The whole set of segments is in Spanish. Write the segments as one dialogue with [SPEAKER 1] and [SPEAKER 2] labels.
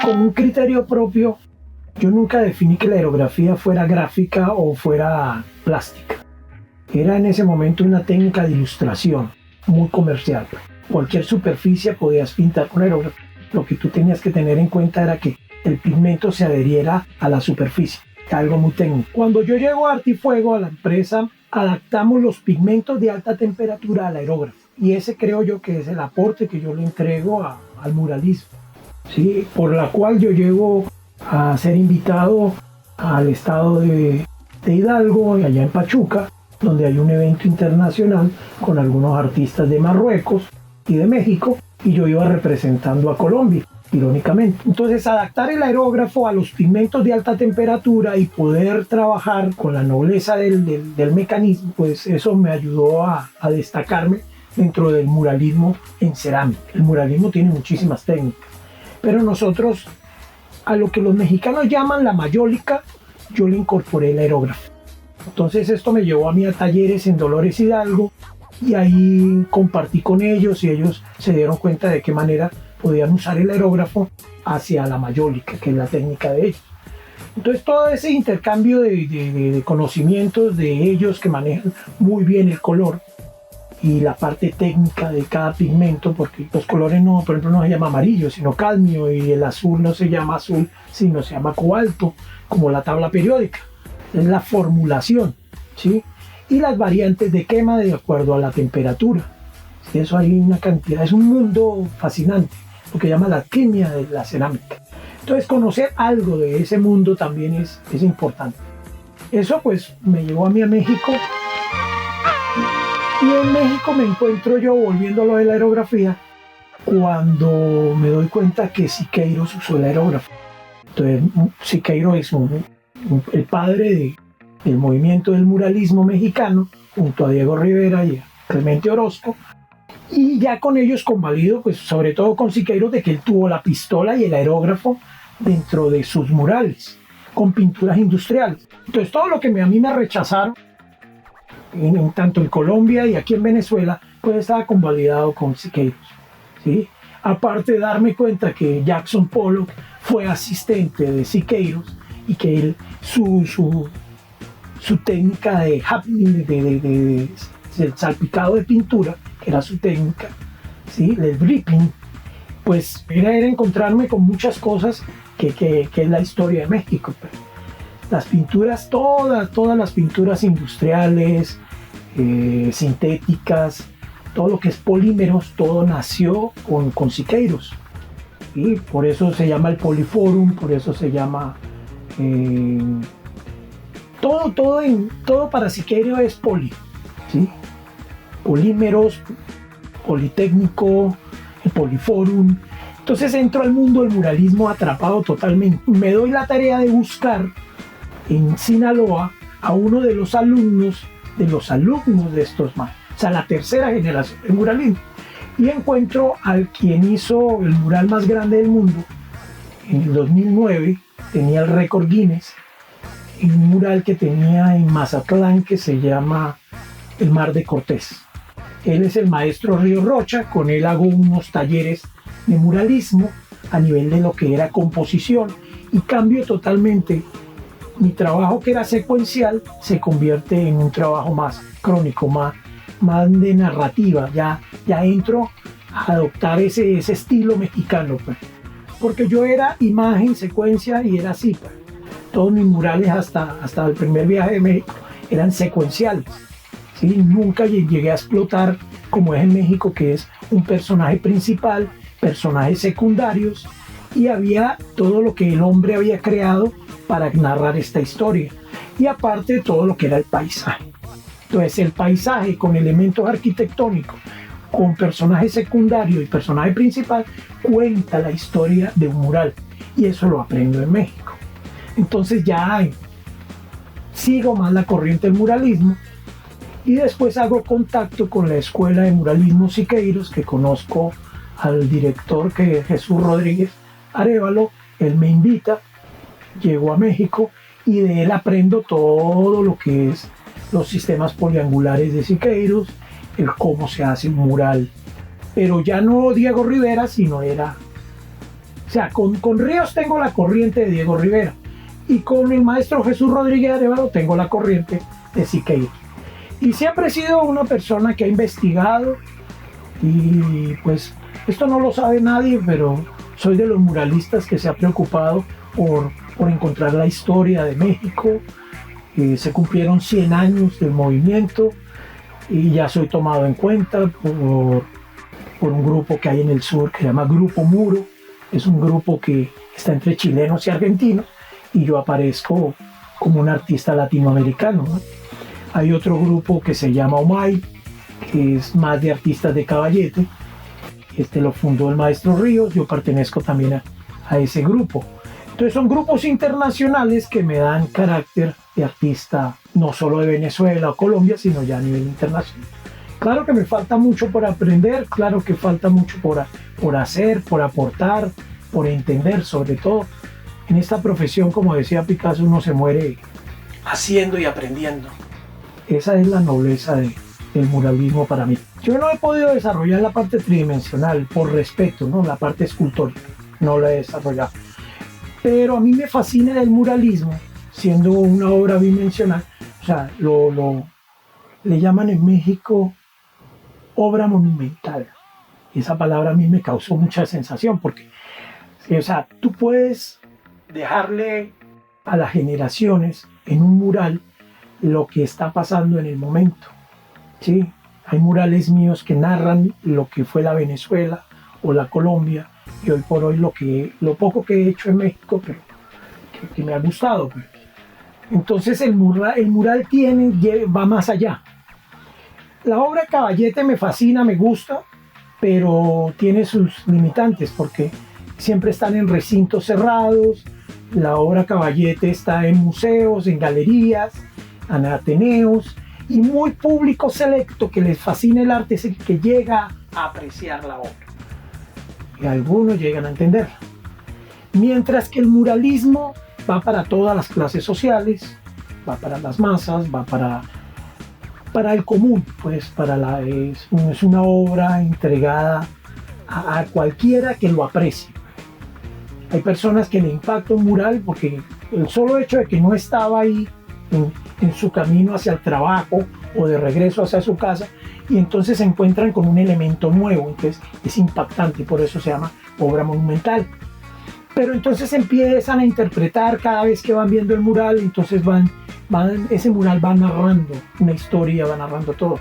[SPEAKER 1] Con un criterio propio, yo nunca definí que la aerografía fuera gráfica o fuera plástica. Era en ese momento una técnica de ilustración muy comercial. Cualquier superficie podías pintar con aerógrafo. Lo que tú tenías que tener en cuenta era que el pigmento se adheriera a la superficie, algo muy técnico. Cuando yo llego a Arte y Fuego, a la empresa, adaptamos los pigmentos de alta temperatura al aerógrafo. Y ese creo yo que es el aporte que yo le entrego al muralismo, ¿sí? Por la cual yo llego a ser invitado al estado de Hidalgo, allá en Pachuca, donde hay un evento internacional con algunos artistas de Marruecos y de México, y yo iba representando a Colombia, irónicamente. Entonces, adaptar el aerógrafo a los pigmentos de alta temperatura y poder trabajar con la nobleza del mecanismo, pues eso me ayudó a destacarme dentro del muralismo en cerámica. El muralismo tiene muchísimas técnicas, pero nosotros, a lo que los mexicanos llaman la mayólica, yo le incorporé el aerógrafo. Entonces esto me llevó a mí a talleres en Dolores Hidalgo y ahí compartí con ellos y ellos se dieron cuenta de qué manera podían usar el aerógrafo hacia la mayólica, que es la técnica de ellos. Entonces todo ese intercambio de conocimientos de ellos que manejan muy bien el color y la parte técnica de cada pigmento, porque los colores no, por ejemplo, no se llama amarillo, sino cadmio, y el azul no se llama azul, sino se llama cobalto, como la tabla periódica. Es la formulación, ¿sí? Y las variantes de quema de acuerdo a la temperatura. ¿Sí? Eso hay una cantidad, es un mundo fascinante, lo que llama la alquimia de la cerámica. Entonces conocer algo de ese mundo también es importante. Eso pues me llevó a mí a México, y en México me encuentro yo, volviendo a lo de la aerografía, cuando me doy cuenta que Siqueiros usó el aerógrafo. Entonces Siqueiros es el padre del movimiento del muralismo mexicano, junto a Diego Rivera y a Clemente Orozco, y ya con ellos convalido, pues sobre todo con Siqueiros, de que él tuvo la pistola y el aerógrafo dentro de sus murales, con pinturas industriales. Entonces todo lo que a mí me rechazaron, tanto en Colombia y aquí en Venezuela, pues estaba convalidado con Siqueiros, ¿sí? Aparte de darme cuenta que Jackson Pollock fue asistente de Siqueiros, y que él, su técnica de happening, de salpicado de pintura, que era su técnica, ¿sí? El dripping, pues era encontrarme con muchas cosas que es la historia de México. Las pinturas, todas las pinturas industriales, sintéticas, todo lo que es polímeros, todo nació con Siqueiros. Y por eso se llama el Poliforum, por eso se llama... todo para Siqueiros es poli, ¿sí? Polímeros, Politécnico, el Poliforum. Entonces entro al mundo del muralismo atrapado totalmente. Me doy la tarea de buscar en Sinaloa a uno de los alumnos de estos más, o sea, la tercera generación del muralismo, y encuentro al quien hizo el mural más grande del mundo en el 2009. Tenía el récord Guinness, un mural que tenía en Mazatlán que se llama El Mar de Cortés. Él es el maestro Río Rocha, con él hago unos talleres de muralismo a nivel de lo que era composición, y cambio totalmente. Mi trabajo, que era secuencial, se convierte en un trabajo más crónico, más de narrativa. Ya entro a adoptar ese estilo mexicano, pues. Porque yo era imagen, secuencia, y era así, pues. Todos mis murales hasta el primer viaje de México eran secuenciales, ¿sí? Nunca llegué a explotar como es en México, que es un personaje principal, personajes secundarios, y había todo lo que el hombre había creado para narrar esta historia, y aparte todo lo que era el paisaje. Entonces el paisaje con elementos arquitectónicos, con personaje secundario y personaje principal, cuenta la historia de un mural, y eso lo aprendo en México. Entonces ya sigo más la corriente del muralismo, y después hago contacto con la Escuela de Muralismo Siqueiros, que conozco al director, que es Jesús Rodríguez Arévalo. Él me invita, llego a México, y de él aprendo todo lo que es los sistemas poliangulares de Siqueiros, el cómo se hace un mural. Pero ya no Diego Rivera, sino era sea, con Ríos tengo la corriente de Diego Rivera y con el maestro Jesús Rodríguez Arevalo tengo la corriente de Siqueiros. Y siempre he sido una persona que ha investigado y pues esto no lo sabe nadie, pero soy de los muralistas que se ha preocupado por encontrar la historia de México. Se cumplieron 100 años del movimiento y ya soy tomado en cuenta por un grupo que hay en el sur que se llama Grupo Muro. Es un grupo que está entre chilenos y argentinos y yo aparezco como un artista latinoamericano, ¿no? Hay otro grupo que se llama Omay, que es más de artistas de caballete. Este lo fundó el maestro Ríos, yo pertenezco también a ese grupo. Entonces son grupos internacionales que me dan carácter de artista, no solo de Venezuela o Colombia, sino ya a nivel internacional. Claro que me falta mucho por aprender, claro que falta mucho por hacer, por aportar, por entender, sobre todo. En esta profesión, como decía Picasso, uno se muere haciendo y aprendiendo. Esa es la nobleza del muralismo para mí. Yo no he podido desarrollar la parte tridimensional por respeto, ¿no? La parte escultórica, no la he desarrollado. Pero a mí me fascina el muralismo, siendo una obra bidimensional. O sea, le llaman en México obra monumental. Y esa palabra a mí me causó mucha sensación porque, o sea, tú puedes dejarle a las generaciones en un mural lo que está pasando en el momento, ¿sí? Hay murales míos que narran lo que fue la Venezuela o la Colombia y hoy por hoy lo poco que he hecho en México, pero que me ha gustado. Pues. Entonces el mural va más allá. La obra de Caballete me fascina, me gusta, pero tiene sus limitantes porque siempre están en recintos cerrados. La obra Caballete está en museos, en galerías, en ateneos y muy público selecto que les fascina el arte es el que llega a apreciar la obra y algunos llegan a entenderla, mientras que el muralismo va para todas las clases sociales, va para las masas, va para el común, pues es una obra entregada a cualquiera que lo aprecie. Hay personas que le impacta un mural porque el solo hecho de que no estaba ahí en su camino hacia el trabajo o de regreso hacia su casa y entonces se encuentran con un elemento nuevo, entonces es impactante y por eso se llama obra monumental. Pero entonces empiezan a interpretar cada vez que van viendo el mural, entonces ese mural va narrando una historia, va narrando todo.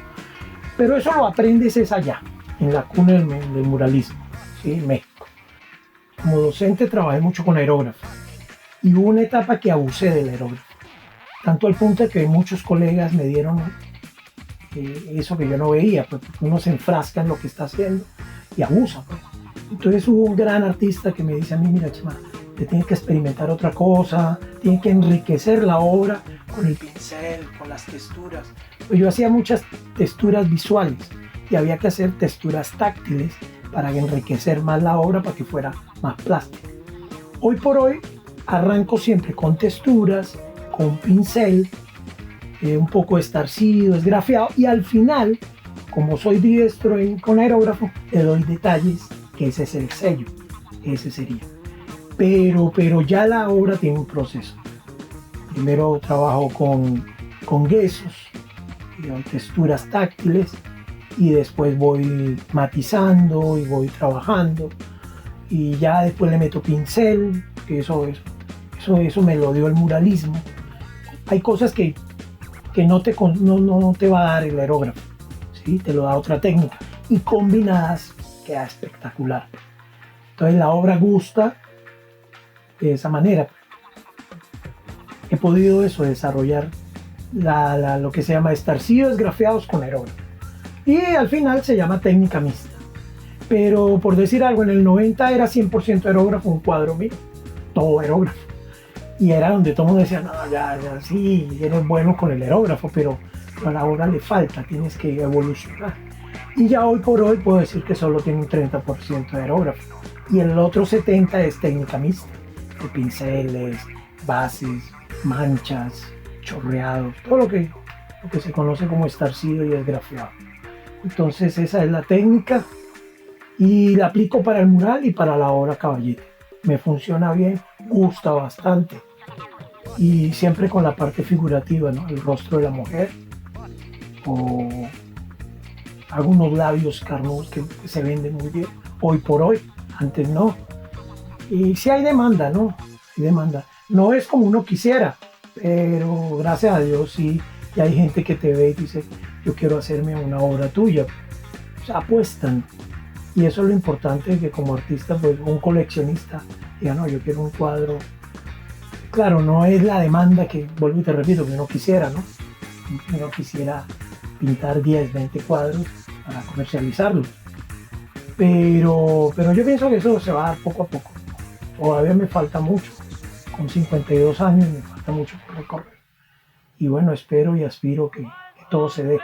[SPEAKER 1] Pero eso lo aprendes es allá, en la cuna del muralismo, ¿sí? En México. Como docente trabajé mucho con aerógrafo y hubo una etapa que abusé del aerógrafo. Tanto al punto de que muchos colegas me dieron eso que yo no veía, pues, porque uno se enfrasca en lo que está haciendo y abusa. Pues. Entonces hubo un gran artista que me dice a mí, mira Chema, te tienes que experimentar otra cosa, tienes que enriquecer la obra con el pincel, con las texturas. Pues yo hacía muchas texturas visuales y había que hacer texturas táctiles para enriquecer más la obra, para que fuera más plástica. Hoy por hoy arranco siempre con texturas, con pincel, un poco estarcido, esgrafiado y al final, como soy diestro con aerógrafo, le doy detalles, que ese es el sello, ese sería. Pero ya la obra tiene un proceso. Primero trabajo con gesso, texturas táctiles y después voy matizando y voy trabajando y ya después le meto pincel, que eso me lo dio el muralismo. Hay cosas que no te va a dar el aerógrafo, ¿sí? Te lo da otra técnica y combinadas queda espectacular. Entonces la obra gusta de esa manera. He podido desarrollar lo que se llama estarcidos esgrafiados con aerógrafo y al final se llama técnica mixta. Pero por decir algo, en el 90 era 100% aerógrafo, un cuadro mío, todo aerógrafo. Y era donde todo el mundo decía, no, ya sí, eres bueno con el aerógrafo, pero a la obra le falta, tienes que evolucionar. Y ya hoy por hoy puedo decir que solo tiene un 30% de aerógrafo. Y el otro 70% es técnica mixta, de pinceles, bases, manchas, chorreados, todo lo que se conoce como estarcido y esgrafiado. Entonces esa es la técnica y la aplico para el mural y para la obra Caballete. me funciona bien, gusta bastante. Y siempre con la parte figurativa, ¿no? El rostro de la mujer o algunos labios carnudos que se venden muy bien hoy por hoy, antes no. Y sí hay demanda, ¿no? Hay demanda. No es como uno quisiera, pero gracias a Dios sí, y hay gente que te ve y dice, yo quiero hacerme una obra tuya. O sea, apuestan. Y eso es lo importante, que como artista, pues un coleccionista diga, no, yo quiero un cuadro. Claro, no es la demanda que, vuelvo y te repito, que uno quisiera, ¿no? Uno quisiera pintar 10, 20 cuadros para comercializarlos. Pero yo pienso que eso se va a dar poco a poco. Todavía me falta mucho. Con 52 años me falta mucho por recorrer. Y bueno, espero y aspiro que todo se dé.